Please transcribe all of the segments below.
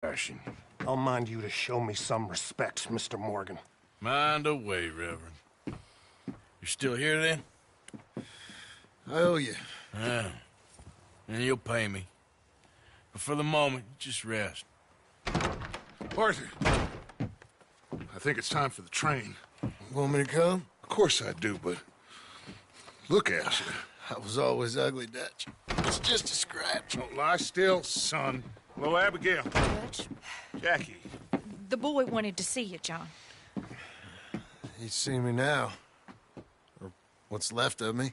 Fashion. I'll mind you to show me some respect, Mr. Morgan. Mind away, Reverend. You still here, then? I owe you. Yeah. And you'll pay me. But for the moment, just rest. Arthur, I think it's time for the train. Want me to come? Of course I do, but look at you. I was always ugly, Dutch. It's just a scratch. Don't lie still, son. Hello, Abigail. Dutch, Jackie. the boy wanted to see you, John. He's seen me now. Or what's left of me.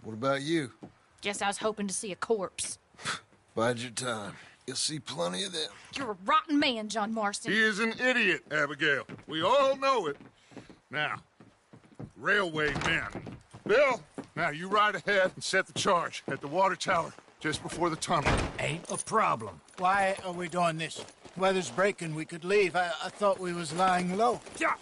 What about you? Guess I was hoping to see a corpse. Bide your time. You'll see plenty of them. You're a rotten man, John Marston. He is an idiot, Abigail. We all know it. Now, railway men. Bill, now you ride ahead and set the charge at the water tower just before the tunnel. Ain't a problem. Why are we doing this? Weather's breaking, we could leave. I thought we was lying low. Yeah,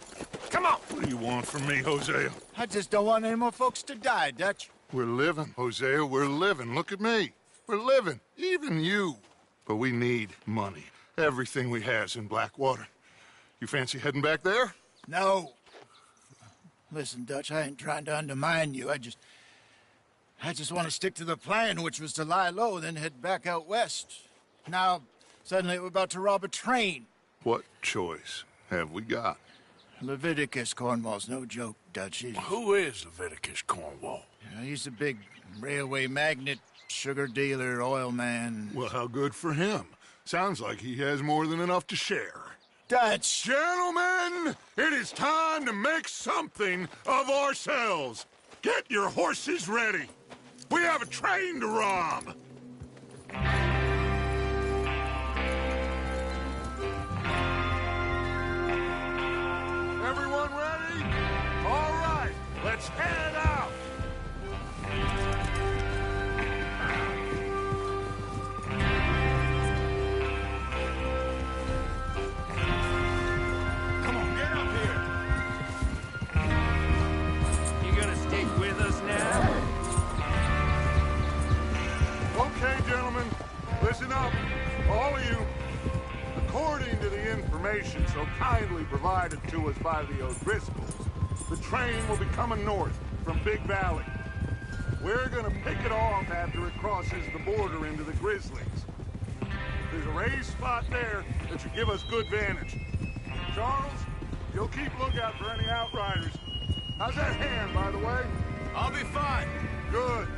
come on. What do you want from me, Hosea? I just don't want any more folks to die, Dutch. We're living, Hosea, we're living. Look at me. We're living, even you. But we need money. Everything we has in Blackwater. You fancy heading back there? No. Listen, Dutch, I ain't trying to undermine you. I just want to stick to the plan, which was to lie low, then head back out west. Now, suddenly we're about to rob a train. What choice have we got? Leviticus Cornwall's no joke, Dutch. Who is Leviticus Cornwall? He's a big railway magnate, sugar dealer, oil man. Well, how good for him. Sounds like he has more than enough to share. Dutch! Gentlemen, it is time to make something of ourselves. Get your horses ready. We have a train to rob. Everyone ready? All right, let's head out. Come on, get up here. You gonna stick with us now? Okay, gentlemen, listen up, all of you. According to the information so kindly provided to us by the O'Driscolls, the train will be coming north from Big Valley. We're gonna pick it off after it crosses the border into the Grizzlies. There's a raised spot there that should give us good vantage. Charles, you'll keep lookout for any outriders. How's that hand, by the way? I'll be fine. Good.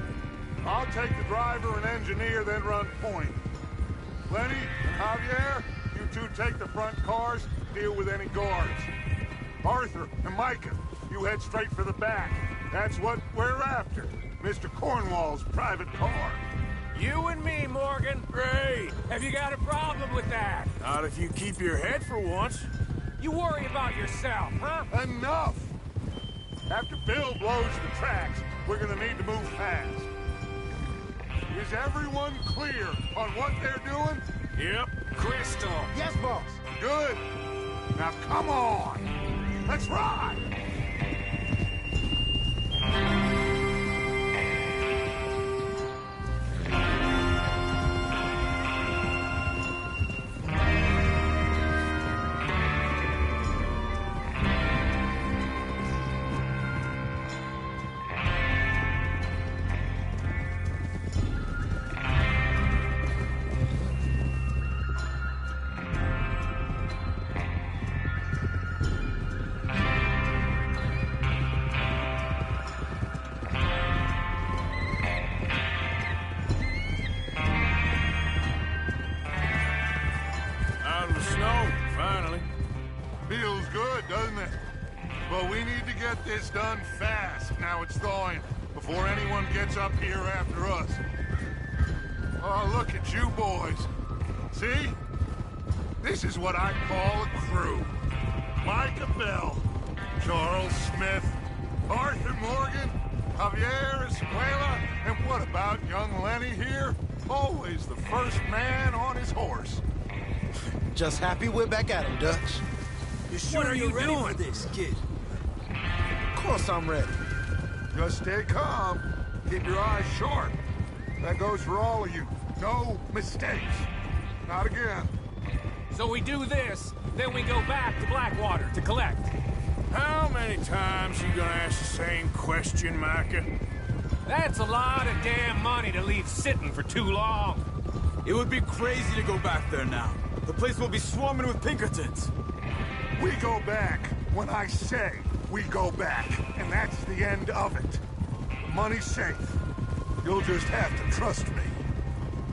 I'll take the driver and engineer, then run point. Lenny and Javier, you two take the front cars, deal with any guards. Arthur and Micah, you head straight for the back. That's what we're after. Mr. Cornwall's private car. You and me, Morgan. Great. Have you got a problem with that? Not if you keep your head for once. You worry about yourself, huh? Enough! After Bill blows the tracks, we're gonna need to move fast. Is everyone clear on what they're doing? Yep. Crystal. Yes, boss. Good. Now come on. Let's ride. Out of the snow, finally. Feels good, doesn't it? But we need to get this done fast. Now it's thawing, before anyone gets up here after us. Oh, look at you boys. See? This is what I call a crew. Micah Bell, Charles Smith, Arthur Morgan, Javier Escuela, and what about young Lenny here? Always the first man on his horse. Just happy we're back at him, Dutch. You sure you're ready for this, kid? Of course I'm ready. Just stay calm. Keep your eyes sharp. That goes for all of you. No mistakes. Not again. So we do this, then we go back to Blackwater to collect. How many times you gonna ask the same question, Micah? That's a lot of damn money to leave sitting for too long. It would be crazy to go back there now. The place will be swarming with Pinkertons. We go back when I say we go back, and that's the end of it. The money's safe. You'll just have to trust me.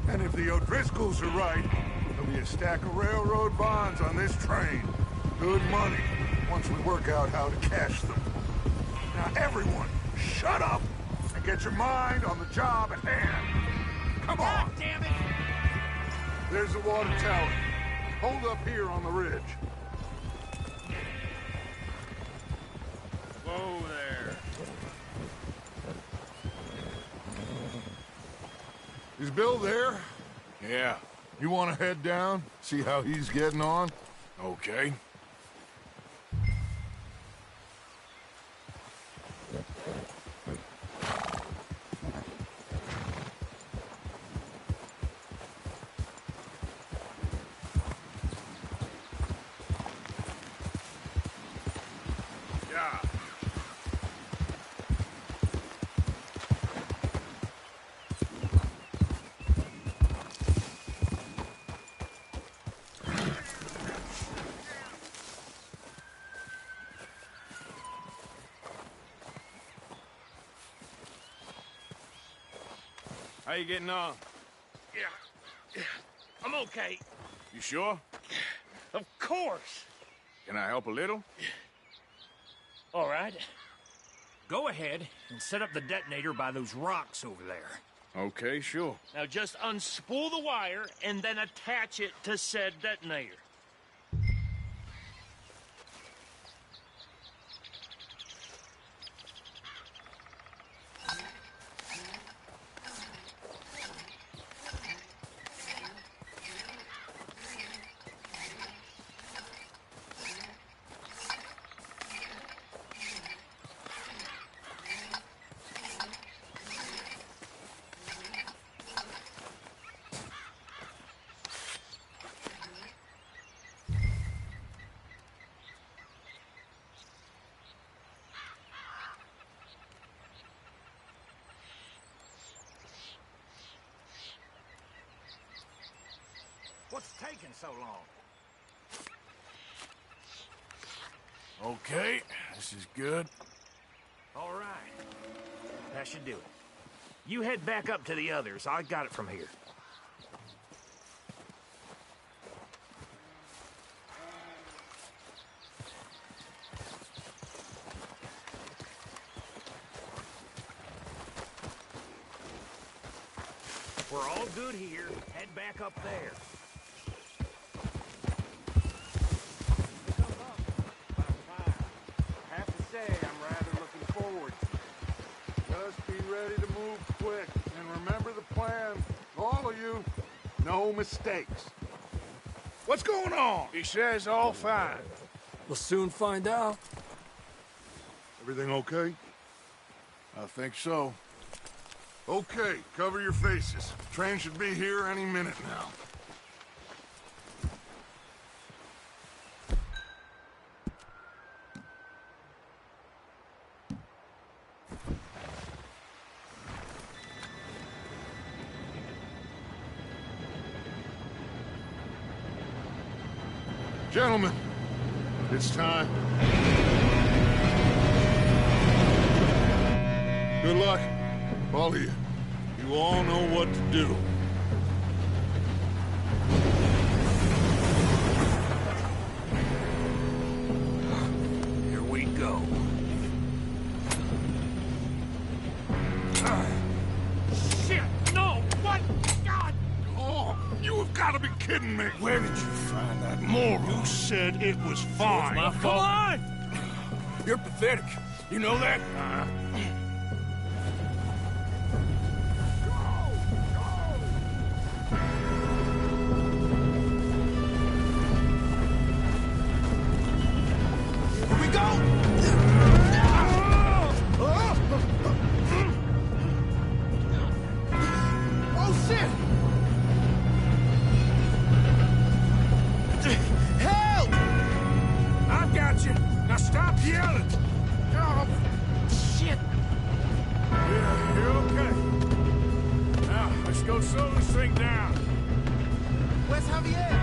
And if the O'Driscolls are right, there'll be a stack of railroad bonds on this train. Good money, once we work out how to cash them. Now everyone, shut up and get your mind on the job at hand. Come on! God damn it! There's the water tower. Hold up here on the ridge. Whoa there. Is Bill there? Yeah, You want to head down, see how he's getting on? okay. Yeah. How you getting on? Yeah, I'm okay. You sure? Of course. Can I help a little? All right. Go ahead and set up the detonator by those rocks over there. Okay, sure. Now just unspool the wire and then attach it to said detonator. What's taking so long? Okay, this is good. All right. That should do it. You head back up to the others. I got it from here. We're all good here. Head back up there. I have to say, I'm rather looking forward to it. Just be ready to move quick, and remember the plan. All of you, no mistakes. What's going on? He says all fine. We'll soon find out. Everything okay? I think so. Okay, cover your faces. Train should be here any minute now. Gentlemen, it's time. Good luck, all of you. You all know what to do. Here we go. Shit! No! What? God! Oh, you have got to be kidding me! Where did you find that moron? You said it was fine. My fault. Come on! You're pathetic. You know that? Here we go! Oh, shit! Javier?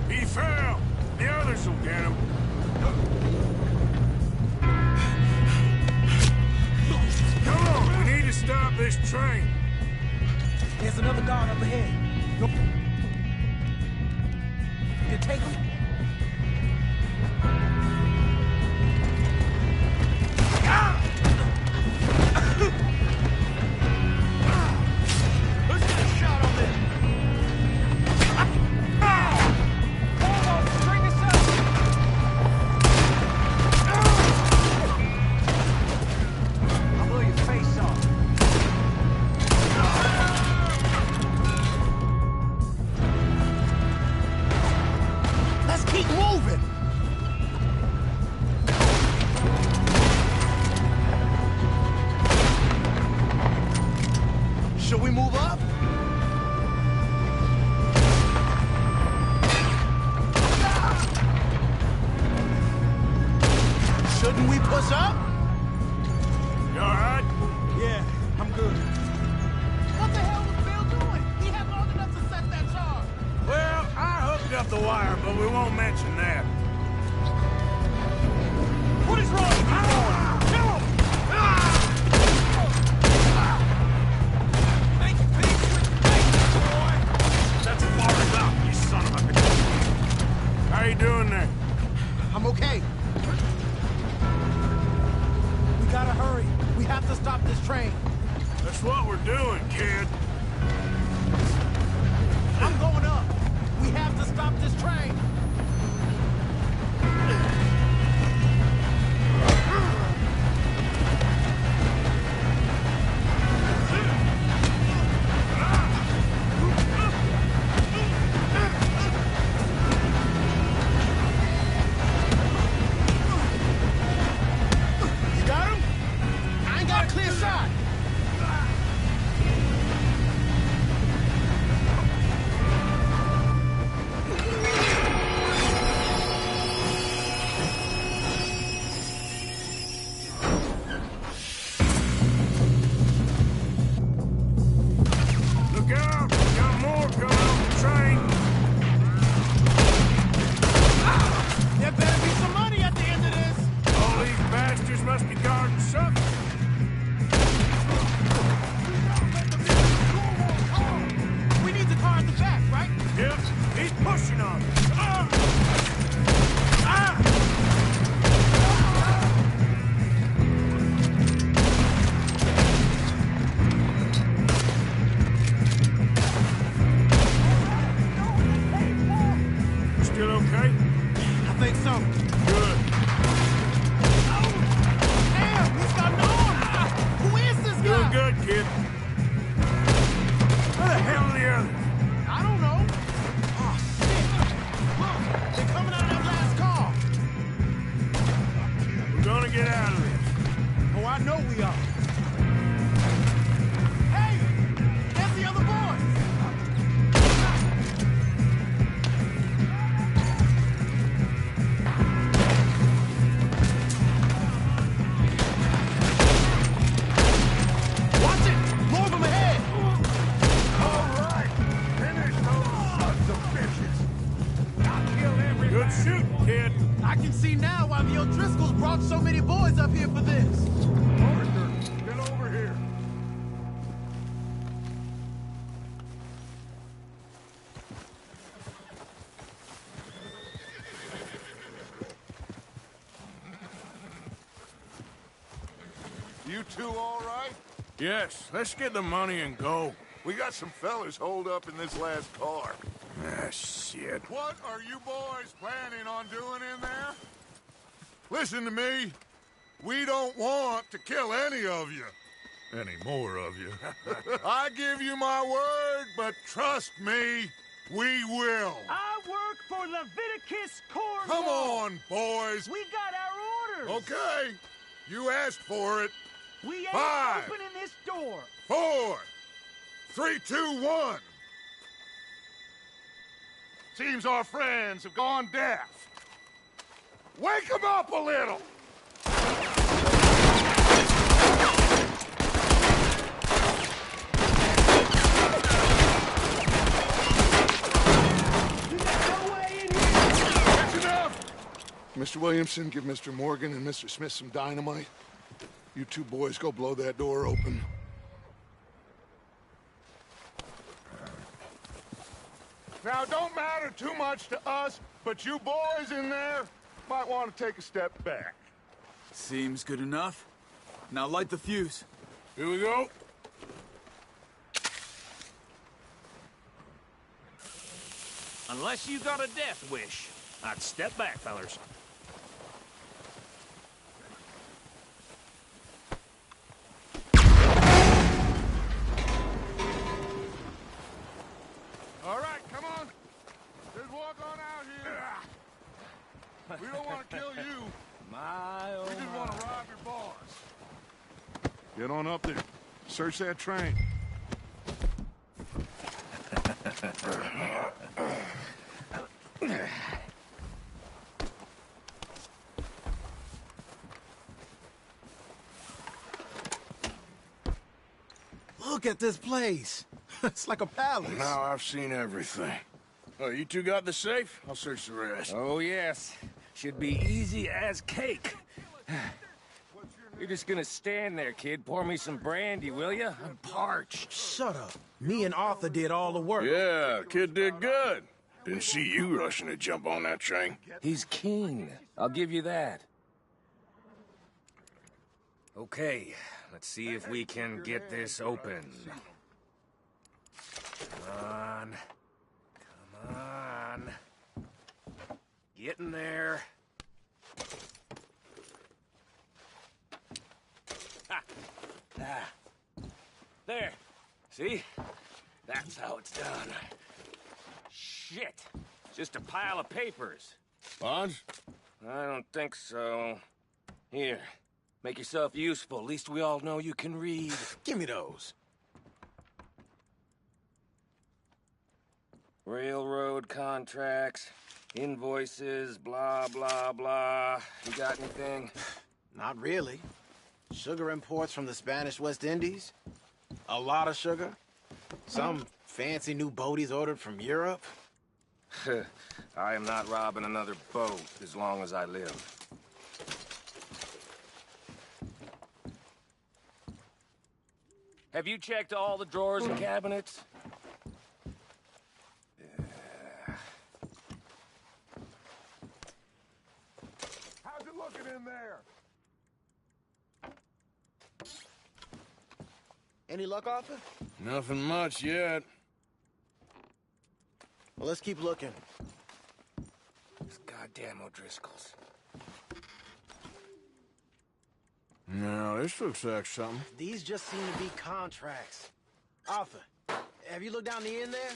He fell. The others will get him. Come on, we need to stop this train. There's another guard up ahead. Go. You take him? Who's got a shot on them? Almost, bring us up! I'll blow your face off. Let's keep moving! Should we move up? Shouldn't we push up? You all right? Yeah, I'm good. What the hell was Bill doing? He had long enough to set that charge. Well, I hooked up the wire, but we won't mention that. What is wrong with you, boy? Kill him! Thank you, Pete. Boy. That's far enough, you son of a bitch. How you doing there? I'm okay. We gotta hurry. We have to stop this train. That's what we're doing, kid. I'm going up. We have to stop this train. You got him? I ain't got a clear shot. Look out! Got more coming off the train. There better be some money at the end of this. All these bastards must be guarding something. We need the car at the back, right? Yep, he's pushing on us. Still okay? I think so. Good. Damn, he's got an arm. Who is this Doing guy? good, kid. Where the hell are the others? I don't know. Oh, shit. Look, they're coming out of that last car. We're gonna get out of this. Oh, I know we are. Hey, there's the other boys. Watch it! More of them ahead! All right. Finish those sons of bitches. Kill every. Good shooting, kid. I can see now why the O'Driscolls brought so many boys up here for this. Arthur, get over here. You two all right? Yes, let's get the money and go. We got some fellas holed up in this last car. Ah, shit. What are you boys planning on doing in there? Listen to me. We don't want to kill any of you. Any more of you. I give you my word, but trust me, we will. I work for Leviticus Corps. Come on, boys. We got our orders. Okay. You asked for it. We ain't 5, opening this door. 4, 3, 2, 1. Seems our friends have gone deaf. Wake them up a little. Mr. Williamson, give Mr. Morgan and Mr. Smith some dynamite. You two boys go blow that door open. Now, it don't matter too much to us, but you boys in there might want to take a step back. Seems good enough. Now light the fuse. Here we go. Unless you got a death wish, I'd step back, fellers. All right, come on. Just walk on out here. We don't want to kill you. We just want to rob your boss. Get on up there. Search that train. Look at this place. It's like a palace. Now I've seen everything. Oh, you two got the safe? I'll search the rest. Oh, yes. Should be easy as cake. You're just gonna stand there, kid. Pour me some brandy, will ya? I'm parched. Shut up. Me and Arthur did all the work. Yeah, kid did good. Didn't see you rushing to jump on that train. He's keen. I'll give you that. Okay, let's see if we can get this open. Come on. Come on. Get in there. Ha! Ah. There. See? That's how it's done. Shit. Just a pile of papers. Bonds? I don't think so. Here. Make yourself useful. At least we all know you can read. Give me those. Railroad contracts, invoices, blah, blah, blah. You got anything? Not really. Sugar imports from the Spanish West Indies. A lot of sugar. Some fancy new boat he's ordered from Europe. I am not robbing another boat as long as I live. Have you checked all the drawers and cabinets? How's it looking in there? Any luck, Arthur? Nothing much yet. Well, let's keep looking. These goddamn O'Driscolls. No, this looks like something. These just seem to be contracts. Arthur, have you looked down the end there?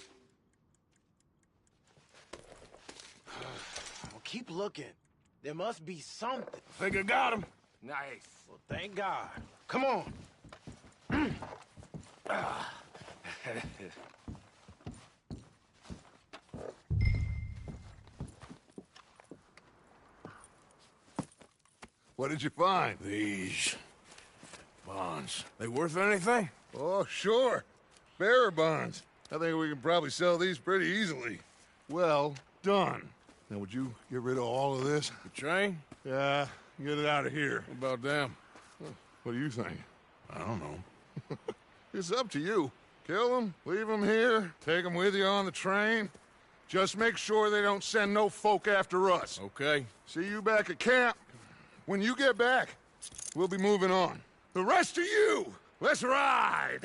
Well, keep looking. There must be something. Think I got him. Nice. Well, thank God. Come on. What did you find? These bonds. They worth anything? Oh, sure. Bearer bonds. I think we can probably sell these pretty easily. Well done. Now, would you get rid of all of this? The train? Yeah, get it out of here. What about them? What do you think? I don't know. It's up to you. Kill them, leave them here, take them with you on the train. Just make sure they don't send no folk after us. Okay. See you back at camp. When you get back, we'll be moving on. The rest of you, let's ride!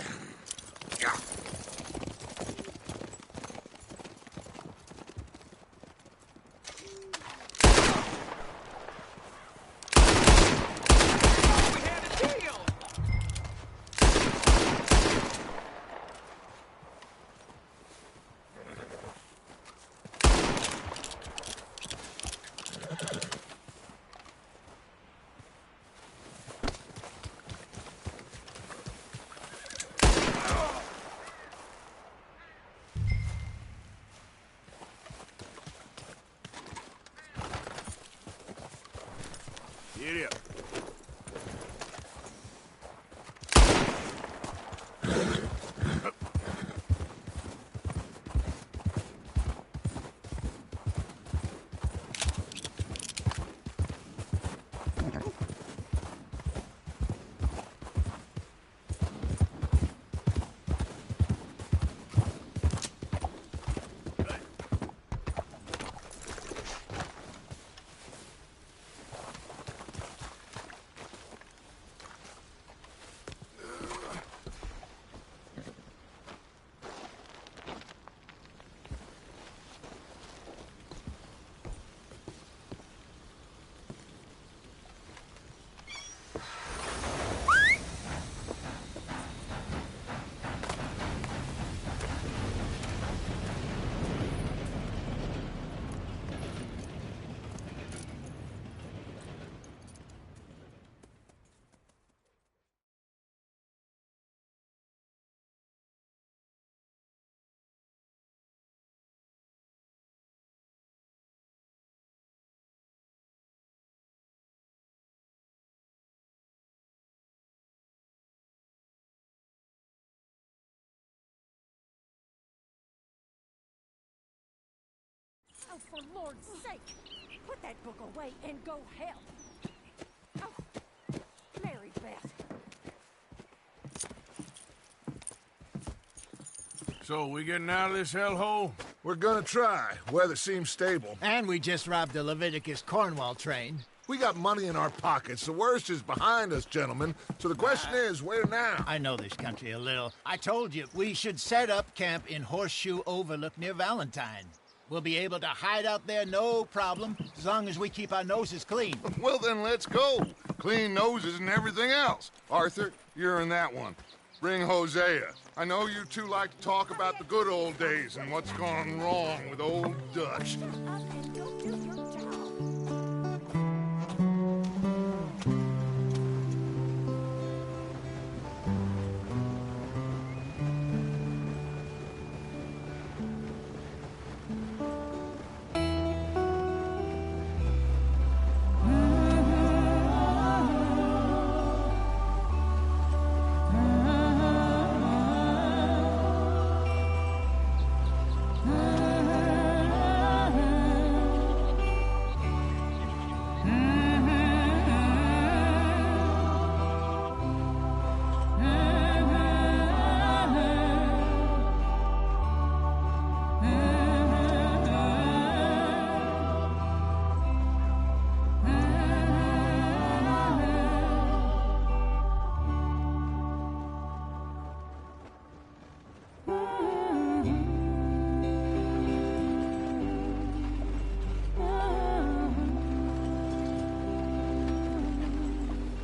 Giddy up. for Lord's sake! Put that book away and go help! Oh, Mary Beth. So, we getting out of this hellhole? We're gonna try. Weather seems stable. And we just robbed the Leviticus Cornwall train. We got money in our pockets. The worst is behind us, gentlemen. So the question is, where now? I know this country a little. I told you, we should set up camp in Horseshoe Overlook near Valentine. We'll be able to hide out there, no problem, as long as we keep our noses clean. Well, then let's go. Clean noses and everything else. Arthur, you're in that one. Bring Hosea. I know you two like to talk about the good old days and what's gone wrong with old Dutch.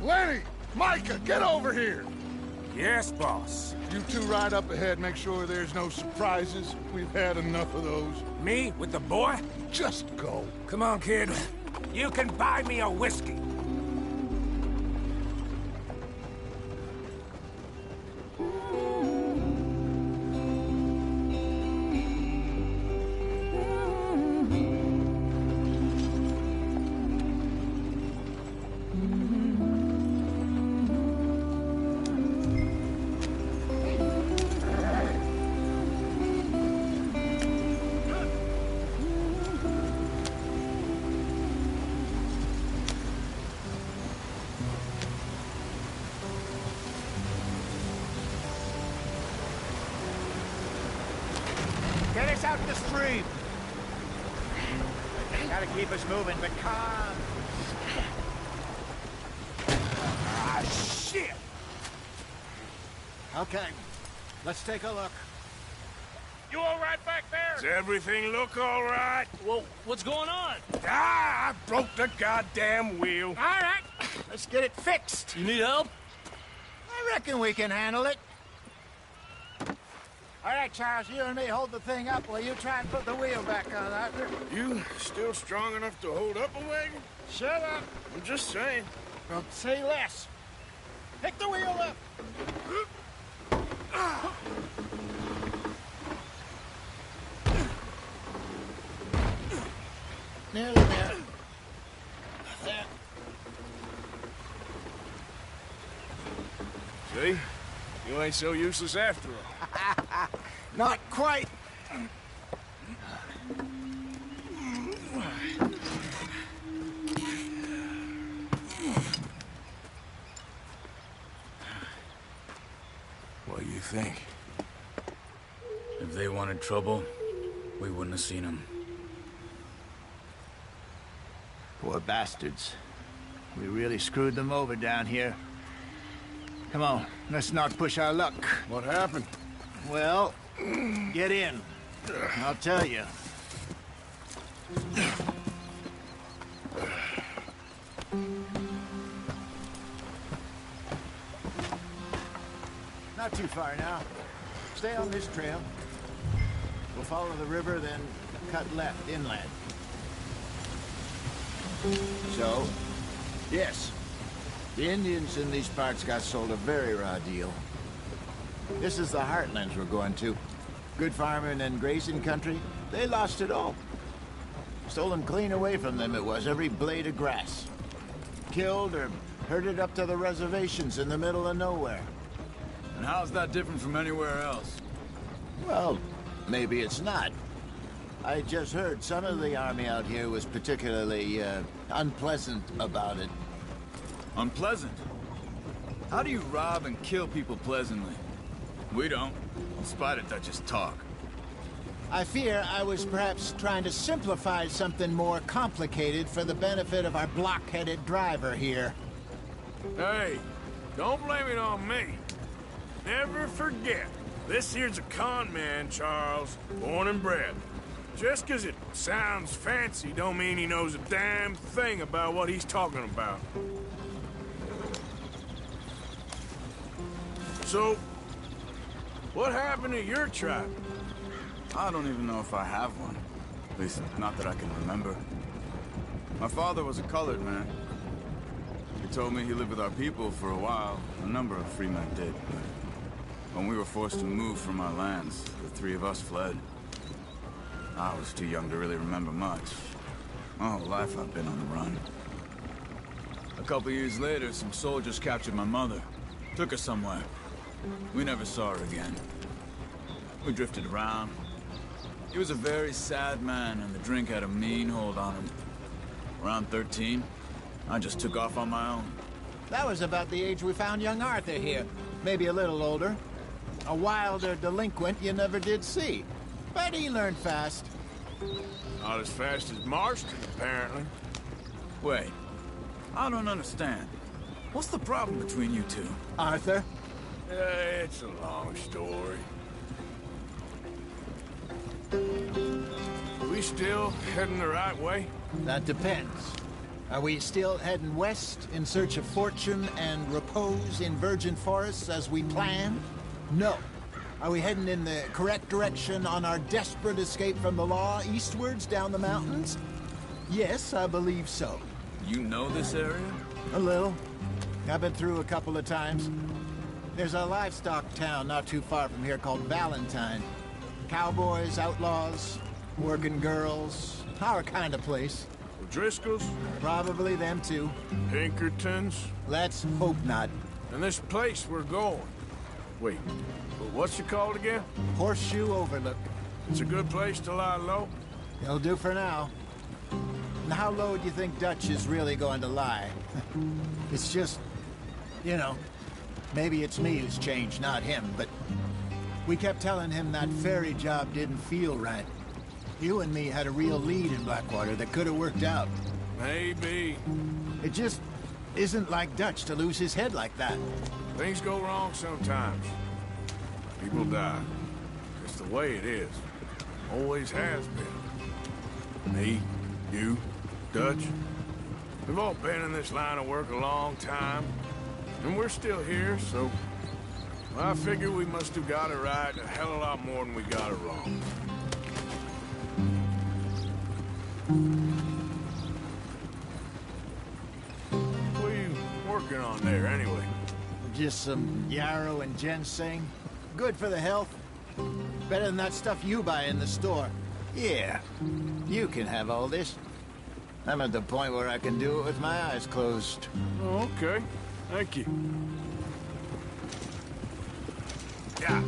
Lenny! Micah, get over here! Yes, boss. You two ride up ahead, make sure there's no surprises. We've had enough of those. Me with the boy? Just go. Come on, kid. You can buy me a whiskey. Get us out the stream. Gotta keep us moving, but calm. Ah, shit! Okay, let's take a look. You all right back there? Does everything look all right? Well, what's going on? Ah, I broke the goddamn wheel. All right, let's get it fixed. You need help? I reckon we can handle it. All right, Charles, you and me hold the thing up while you try and put the wheel back on, Arthur. You still strong enough to hold up a wagon? Shut up. I'm just saying. Well, say less. Pick the wheel up. Nearly there. There. See? You ain't so useless after all. Not quite. What do you think? If they wanted trouble, we wouldn't have seen them. Poor bastards. We really screwed them over down here. Come on, let's not push our luck. What happened? Well, get in. I'll tell you. Not too far now. Stay on this trail. We'll follow the river, then cut left inland. So, yes, the Indians in these parts got sold a very raw deal. This is the heartlands we're going to. Good farming and grazing country, they lost it all. Stolen clean away from them it was, every blade of grass. Killed or herded up to the reservations in the middle of nowhere. And how's that different from anywhere else? Well, maybe it's not. I just heard some of the army out here was particularly, unpleasant about it. Unpleasant? How do you rob and kill people pleasantly? We don't, in spite of Dutch's talk. I fear I was perhaps trying to simplify something more complicated for the benefit of our block-headed driver here. Hey, don't blame it on me. Never forget, this here's a con man, Charles, born and bred. Just 'cause it sounds fancy don't mean he knows a damn thing about what he's talking about. So, what happened to your tribe? I don't even know if I have one. At least, not that I can remember. My father was a colored man. He told me he lived with our people for a while. A number of free men did, but when we were forced to move from our lands, the three of us fled. I was too young to really remember much. My whole life I've been on the run. A couple years later, some soldiers captured my mother. Took her somewhere. We never saw her again. We drifted around. He was a very sad man, and the drink had a mean hold on him. Around 13, I just took off on my own. That was about the age we found young Arthur here. Maybe a little older. A wilder delinquent you never did see. But he learned fast. Not as fast as Marston, apparently. Wait, I don't understand. What's the problem between you two? Arthur? It's a long story. We still heading the right way? That depends. Are we still heading west in search of fortune and repose in virgin forests as we planned? No. Are we heading in the correct direction on our desperate escape from the law eastwards down the mountains? Yes, I believe so. You know this area? A little. I've been through a couple of times. There's a livestock town not too far from here called Valentine. Cowboys, outlaws, working girls, our kind of place. Driscoll's? Probably them too. Pinkertons? Let's hope not. And this place we're going. Wait, what's it called again? Horseshoe Overlook. It's a good place to lie low? It'll do for now. And how low do you think Dutch is really going to lie? It's just, you know, maybe it's me who's changed, not him, but we kept telling him that ferry job didn't feel right. You and me had a real lead in Blackwater that could have worked out. Maybe. It just isn't like Dutch to lose his head like that. Things go wrong sometimes. People die. It's the way it is. Always has been. Me, you, Dutch. We've all been in this line of work a long time. And we're still here, so... I figure we must have got it right a hell of a lot more than we got it wrong. What are you working on there, anyway? Just some yarrow and ginseng. Good for the health. Better than that stuff you buy in the store. Yeah, you can have all this. I'm at the point where I can do it with my eyes closed. Oh, okay. Thank you. Yeah.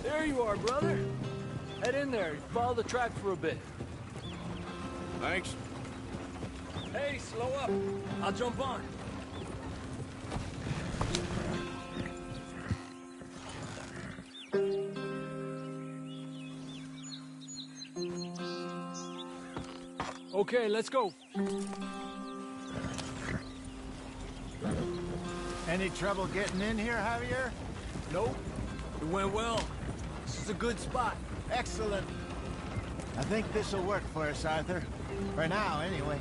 There you are, brother. Head in there. Follow the track for a bit. Thanks. Hey, slow up. I'll jump on. Okay, let's go. Any trouble getting in here, Javier? Nope. It went well. This is a good spot. Excellent. I think this'll work for us, Arthur. For now, anyway.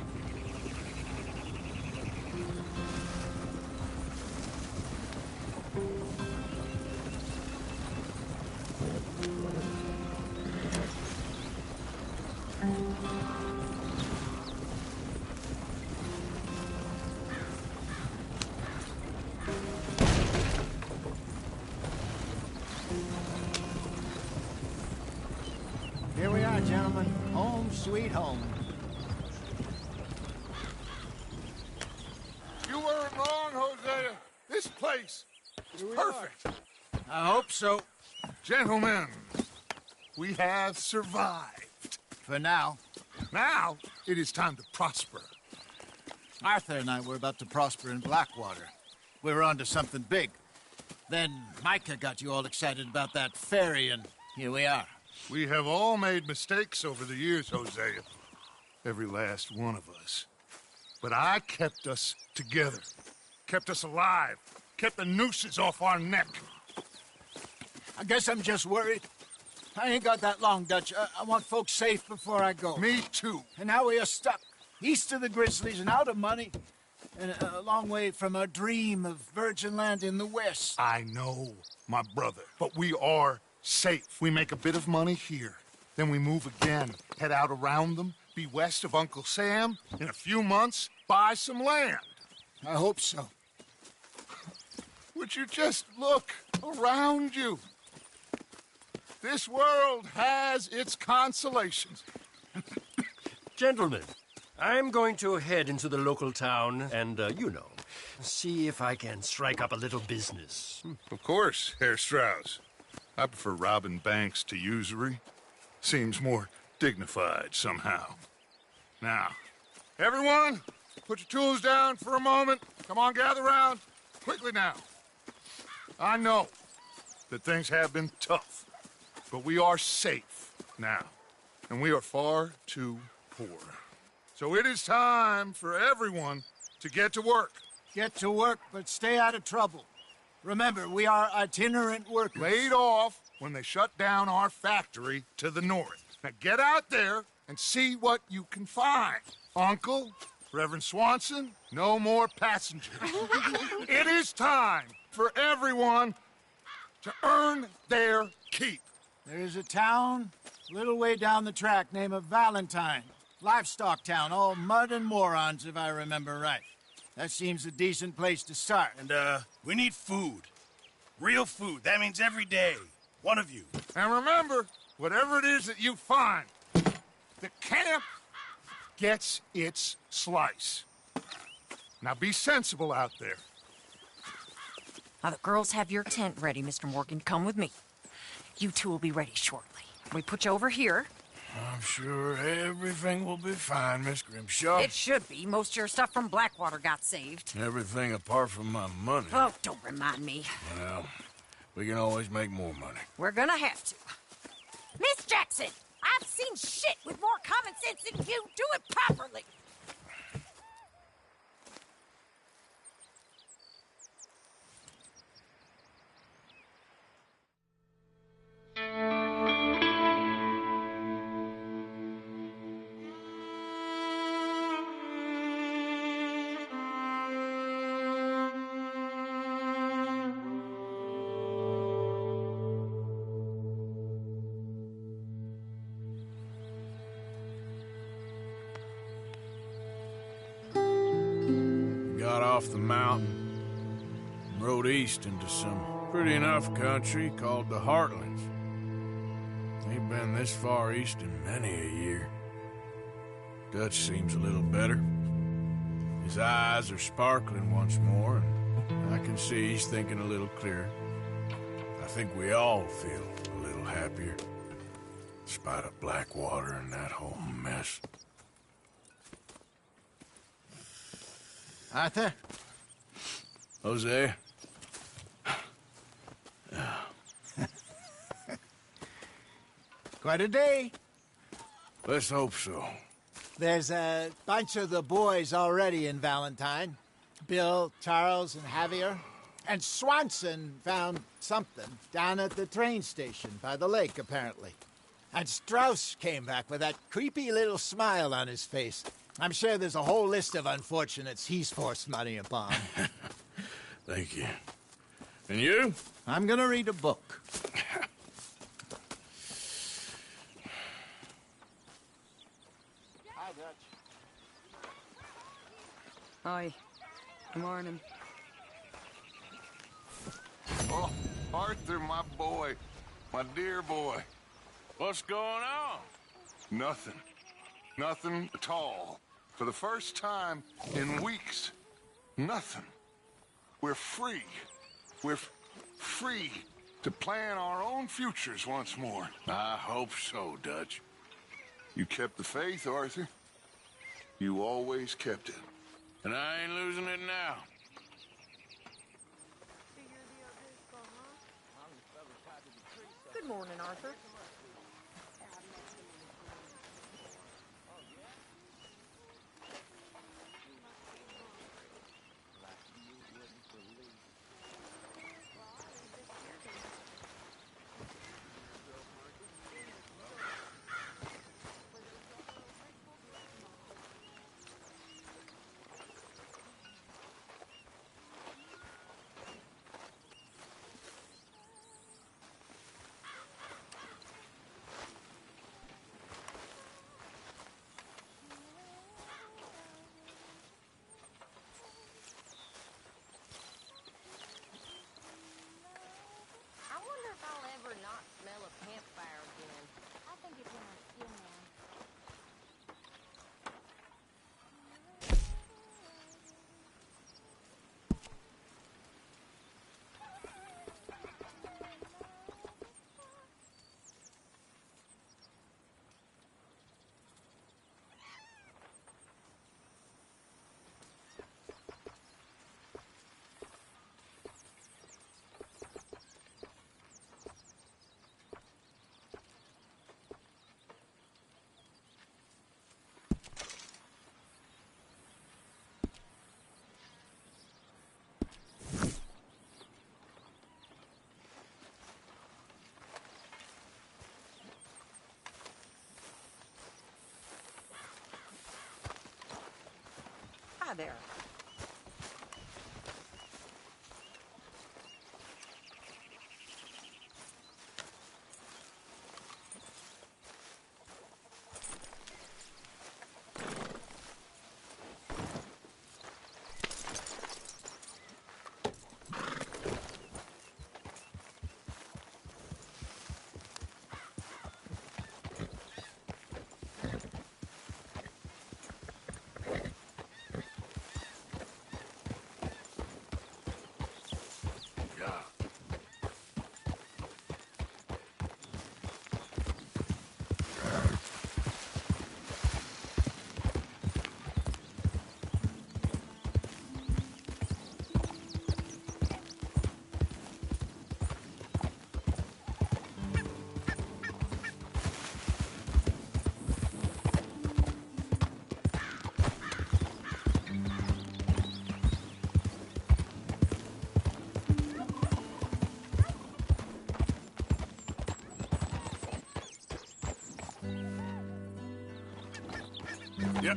Here we are, gentlemen. Home sweet home. You weren't wrong, Hosea. This place is perfect. I hope so. Gentlemen, we have survived. For now. Now, it is time to prosper. Arthur and I were about to prosper in Blackwater. We were onto something big. Then Micah got you all excited about that ferry, and here we are. We have all made mistakes over the years, Hosea. Every last one of us. But I kept us together. Kept us alive. Kept the nooses off our neck. I guess I'm just worried. I ain't got that long, Dutch. I want folks safe before I go. Me too. And now we are stuck. East of the Grizzlies and out of money. And a long way from our dream of virgin land in the west. I know, my brother. But we are safe. We make a bit of money here. Then we move again. Head out around them. Be west of Uncle Sam. In a few months, buy some land. I hope so. Would you just look around you? This world has its consolations. Gentlemen, I'm going to head into the local town and, see if I can strike up a little business. Of course, Herr Strauss. I prefer robbing banks to usury. Seems more dignified somehow. Now, everyone, put your tools down for a moment. Come on, gather round. Quickly now. I know that things have been tough, but we are safe now, and we are far too poor. So it is time for everyone to get to work. Get to work, but stay out of trouble. Remember, we are itinerant workers. Laid off when they shut down our factory to the north. Now get out there and see what you can find. Uncle, Reverend Swanson, no more passengers. It is time for everyone to earn their keep. There is a town a little way down the track named Valentine. Livestock town, all mud and morons, if I remember right. That seems a decent place to start. And, we need food. Real food. That means every day. One of you. And remember, whatever it is that you find, the camp gets its slice. Now be sensible out there. Now, the girls have your tent ready, Mr. Morgan. Come with me. You two will be ready shortly. We put you over here. I'm sure everything will be fine, Miss Grimshaw. It should be. Most of your stuff from Blackwater got saved. Everything apart from my money. Oh, don't remind me. Well, we can always make more money. We're gonna have to. Miss Jackson, I've seen shit with more common sense than you. Do it properly. Got off the mountain, rode east into some pretty enough country called the Heartlands. Ain't been this far east in many a year. Dutch seems a little better. His eyes are sparkling once more, and I can see he's thinking a little clearer. I think we all feel a little happier, in spite of Blackwater and that whole mess. Arthur? Jose? Quite a day. Let's hope so. There's a bunch of the boys already in Valentine. Bill, Charles, and Javier. And Swanson found something down at the train station by the lake, apparently. And Strauss came back with that creepy little smile on his face. I'm sure there's a whole list of unfortunates he's forced money upon. Thank you. And you? I'm gonna read a book. Hi, Dutch. Hi. Good morning. Oh, Arthur, my boy. My dear boy. What's going on? Nothing. Nothing at all. For the first time in weeks. Nothing. We're free. We're free to plan our own futures once more. I hope so, Dutch. You kept the faith, Arthur. You always kept it. And I ain't losing it now. Good morning, Arthur. Not smell a campfire again. I think it's in my skin now. Hi there. Yep.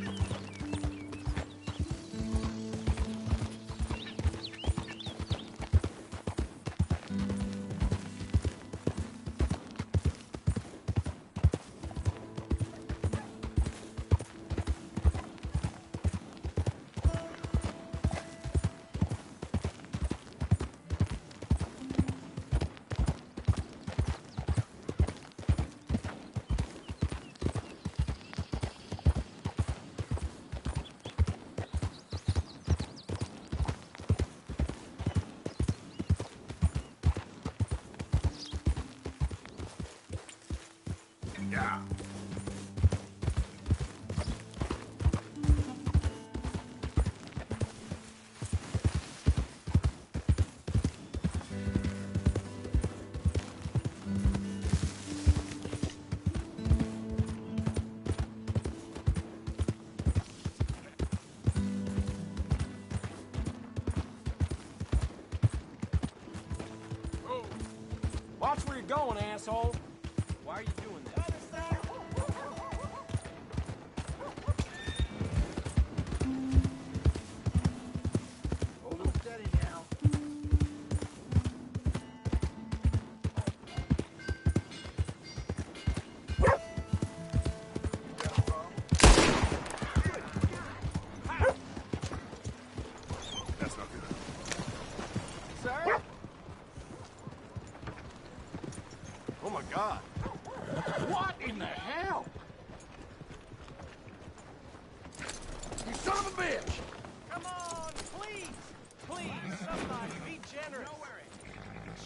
please, somebody, be generous.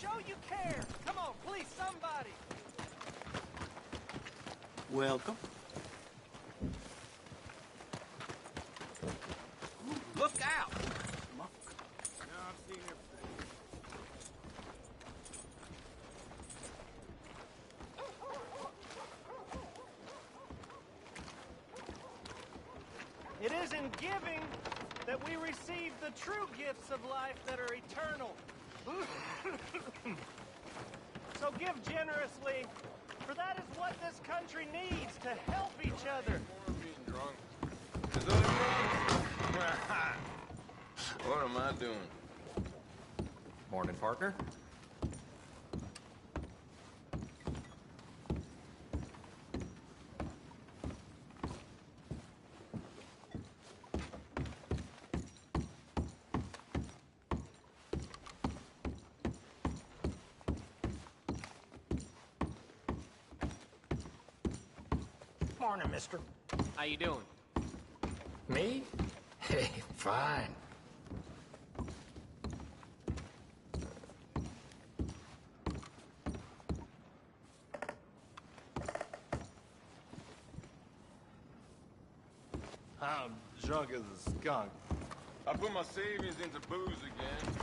Show you care. Come on, please, somebody. Welcome. Look out. It is in giving that we receive the true gifts of life that are eternal. So give generously, for that is what this country needs to help each other. What am I doing? Morning, partner. Morning, mister. How you doing? Me? Hey, fine. I'm drunk as a skunk. I put my savings into booze again.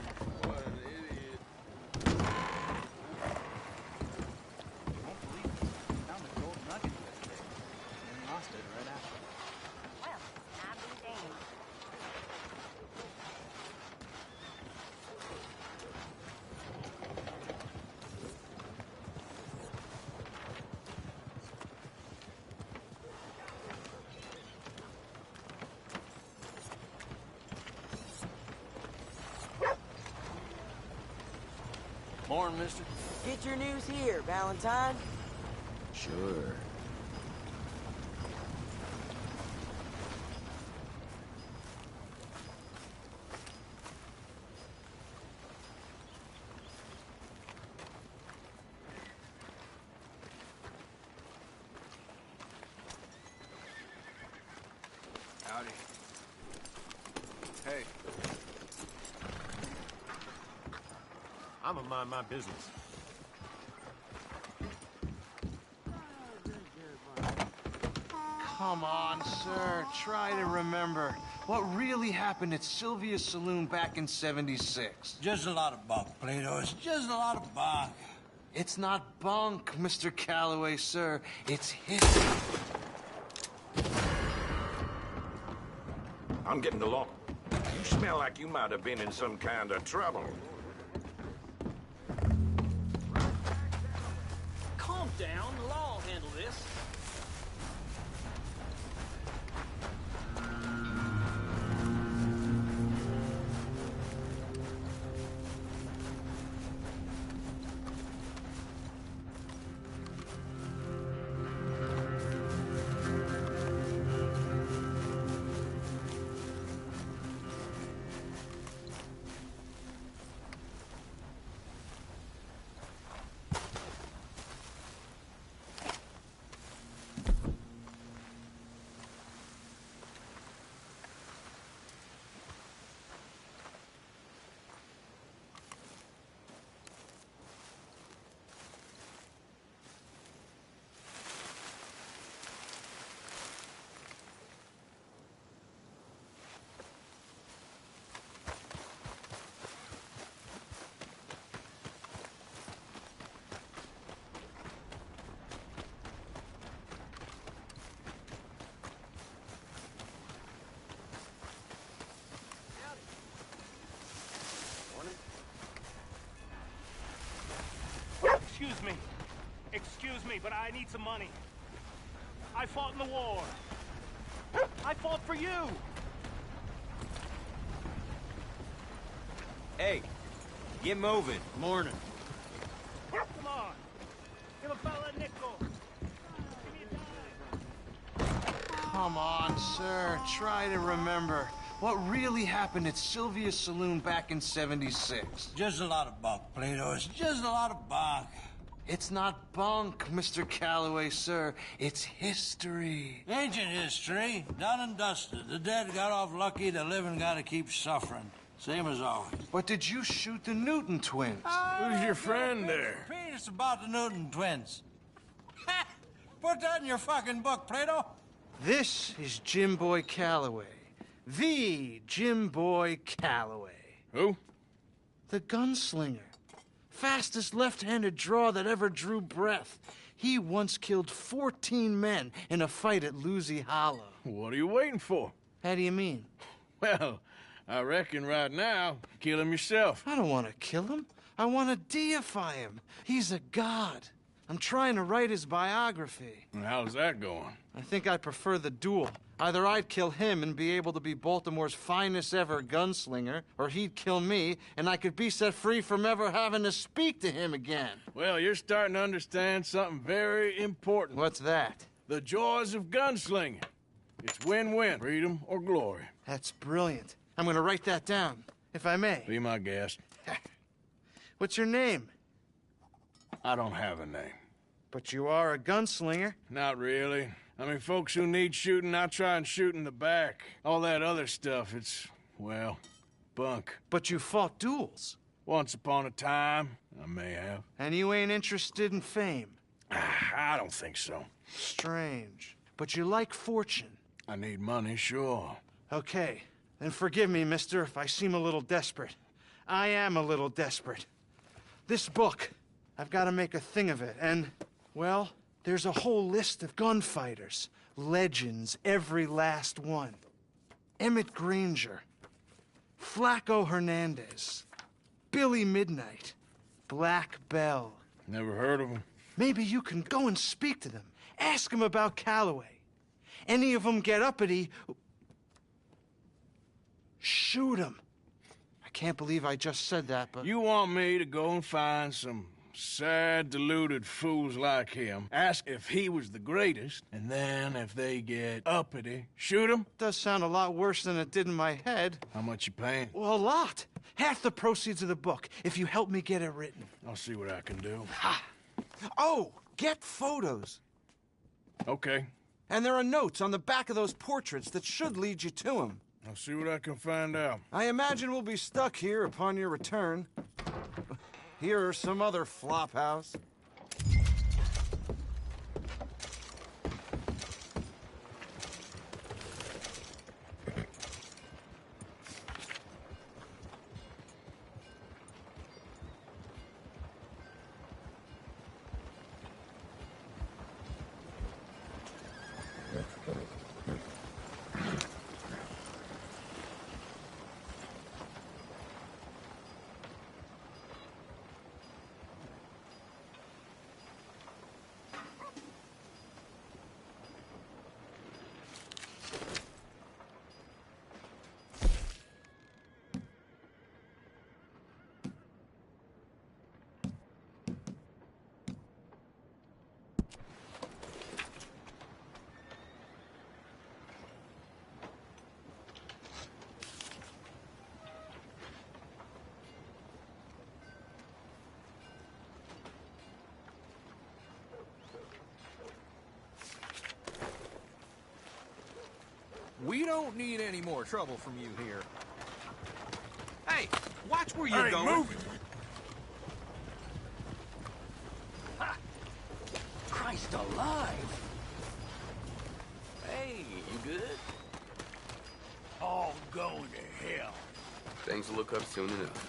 What an idiot. Won't believe it. Found a gold nugget yesterday. And lost it right after. Well, I'll be damned. Morning, mister. Get your news here, Valentine. Sure. Howdy. Hey. I'm gonna mind my business. Come on, sir. Try to remember. What really happened at Sylvia's Saloon back in '76? Just a lot of bunk, Plato. It's just a lot of bunk. It's not bunk, Mr. Calloway, sir. It's history. I'm getting along. You smell like you might have been in some kind of trouble. Calm down. The law will handle this. Excuse me, but I need some money. I fought in the war. I fought for you. Hey, get moving. Morning. Come on. Give a fella a nickel. Come on, sir. Try to remember. What really happened at Sylvia's Saloon back in '76? Just a lot of bunk, Plato. It's just a lot of bunk. It's not bunk, Mr. Calloway, sir. It's history. Ancient history. Done and dusted. The dead got off lucky, the living gotta keep suffering. Same as always. But did you shoot the Newton twins? Who's your friend there? Read us about the Newton twins. Put that in your fucking book, Plato. This is Jim Boy Calloway. The Jim Boy Calloway. Who? The gunslinger. Fastest left-handed draw that ever drew breath. He once killed 14 men in a fight at Lucy Hollow. What are you waiting for? How do you mean? Well, I reckon right now, kill him yourself. I don't want to kill him. I want to deify him. He's a god. I'm trying to write his biography. And how's that going? I think I prefer the duel. Either I'd kill him and be able to be Baltimore's finest ever gunslinger, or he'd kill me and I could be set free from ever having to speak to him again. Well, you're starting to understand something very important. What's that? The joys of gunslinging. It's win-win, freedom or glory. That's brilliant. I'm going to write that down, if I may. Be my guest. What's your name? I don't have a name. But you are a gunslinger. Not really. I mean, folks who need shooting, I try and shoot in the back. All that other stuff, it's, well, bunk. But you fought duels. Once upon a time, I may have. And you ain't interested in fame? I don't think so. Strange. But you like fortune. I need money, sure. Okay. Then forgive me, mister, if I seem a little desperate. I am a little desperate. This book, I've got to make a thing of it, and, well, there's a whole list of gunfighters. Legends, every last one. Emmett Granger, Flaco Hernandez, Billy Midnight, Black Bell. Never heard of them. Maybe you can go and speak to them. Ask them about Calloway. Any of them get uppity, shoot them. I can't believe I just said that, but... You want me to go and find some sad, deluded fools like him, ask if he was the greatest, and then if they get uppity, shoot him? Does sound a lot worse than it did in my head. How much you paying? Well, a lot. Half the proceeds of the book, if you help me get it written. I'll see what I can do. Ha! Oh, get photos. Okay. And there are notes on the back of those portraits that should lead you to him. I'll see what I can find out. I imagine we'll be stuck here upon your return. Here or some other flop house. We don't need any more trouble from you here. Hey, watch where you're going. Move it! Ha! Christ alive! Hey, you good? All going to hell. Things will look up soon enough.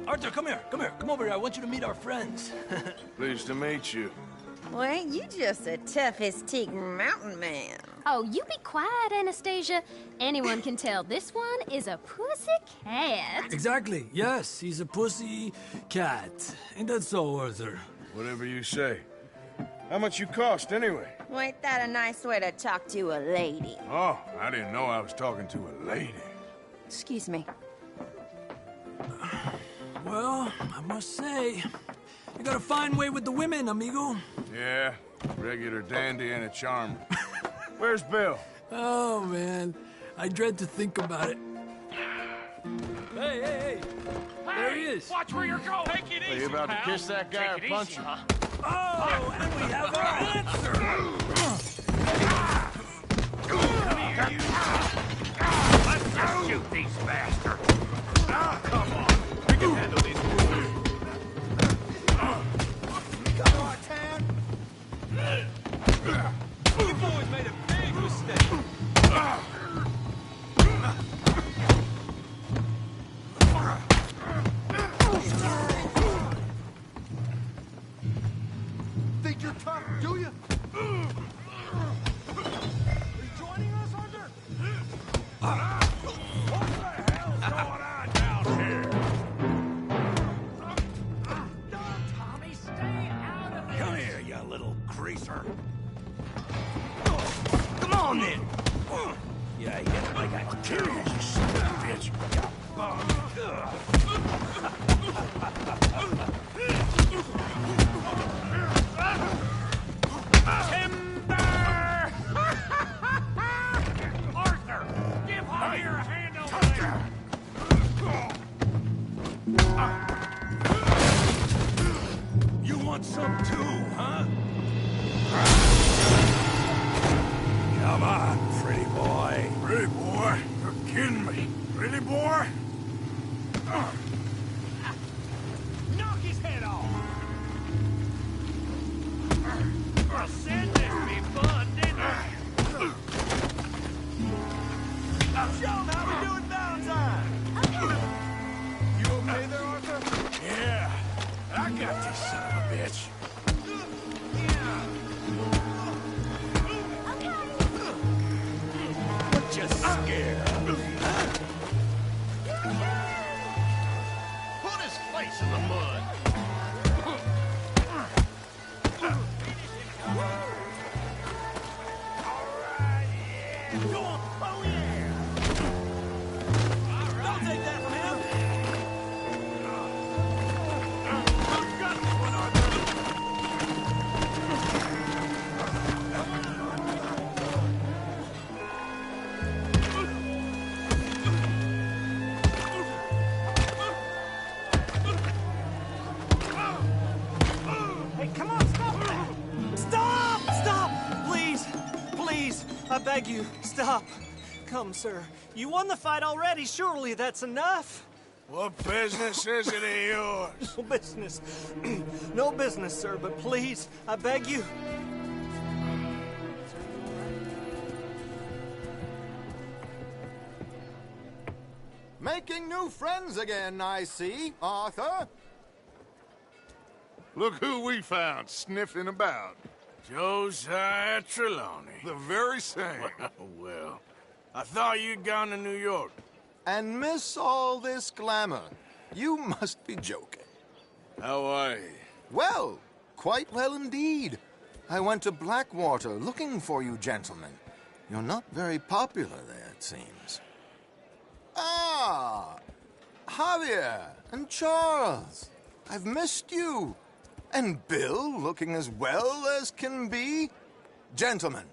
Arthur, come here. Come over here. I want you to meet our friends. Pleased to meet you. Well, ain't you just the toughest teak mountain man? Oh, you be quiet, Anastasia. Anyone can tell this one is a pussy cat. Exactly. Yes, he's a pussy cat. Ain't that so, Arthur? Whatever you say. How much you cost, anyway? Well, ain't that a nice way to talk to a lady? Oh, I didn't know I was talking to a lady. Excuse me. Well, I must say, you got a fine way with the women, amigo. Yeah, Regular dandy and a charmer. Where's Bill? Oh, man. I dread to think about it. Hey! There he is. Watch where you're going. Take it Are easy, you about pal. to kiss that guy Take or it punch easy, him? huh? Oh, and we have our answer. Come here, you. Let's just shoot these bastards. Come on. We can handle these boys. Come on, Tan. You boys made a big mistake. Think you're tough, do you? Are you joining us, Arthur? What the hell's going on down here? No, Tommy, stay out of this. Come here, you little greaser. Come on, then. Yeah, hit like I kill you, you son of a bitch. Timber! Arthur, give Javier a hand over there. You want some too, huh? Come on, pretty boy. Pretty boy? You're kidding me. Pretty boy? Knock his head off. Well, said this be fun, didn't it? Show them how we do it Valentine. You okay there, Arthur? Yeah, I got this son of a bitch. What you scared of, huh? Put his face in the mud. Go on, oh yeah! Don't take that from him. I've got this one, Arthur. Hey, come on, stop that! Stop! Stop! Please! Please! I beg you, stop. Come, sir. You won the fight already. Surely that's enough. What business is it of yours? No business. No business, sir, but please, I beg you. Making new friends again, I see, Arthur. Look who we found sniffing about. Josiah Trelawney. The very same. Well, I thought you'd gone to New York. And miss all this glamour. You must be joking. How are you? Well, quite well indeed. I went to Blackwater looking for you gentlemen. You're not very popular there, it seems. Ah, Javier and Charles. I've missed you. And Bill looking as well as can be. Gentlemen,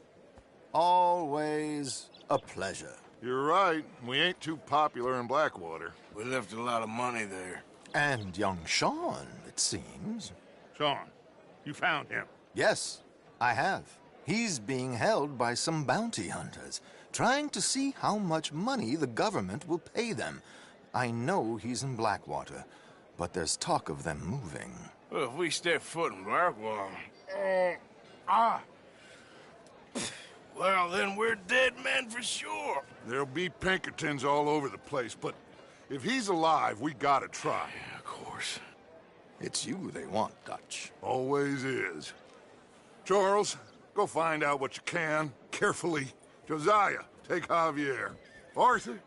always a pleasure. You're right. We ain't too popular in Blackwater. We left a lot of money there. And young Sean, it seems. Sean, you found him. Yes, I have. He's being held by some bounty hunters, trying to see how much money the government will pay them. I know he's in Blackwater, but there's talk of them moving. Well, if we step foot in Blackwater... Well, then we're dead men for sure. There'll be Pinkertons all over the place, but if he's alive, we gotta try. Yeah, of course. It's you they want, Dutch. Always is. Charles, go find out what you can, carefully. Josiah, take Javier. Arthur,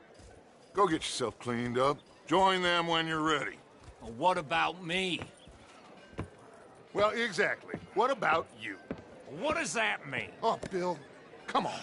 go get yourself cleaned up. Join them when you're ready. Well, what about me? Well, exactly. What about you? What does that mean? Oh, Bill, come on.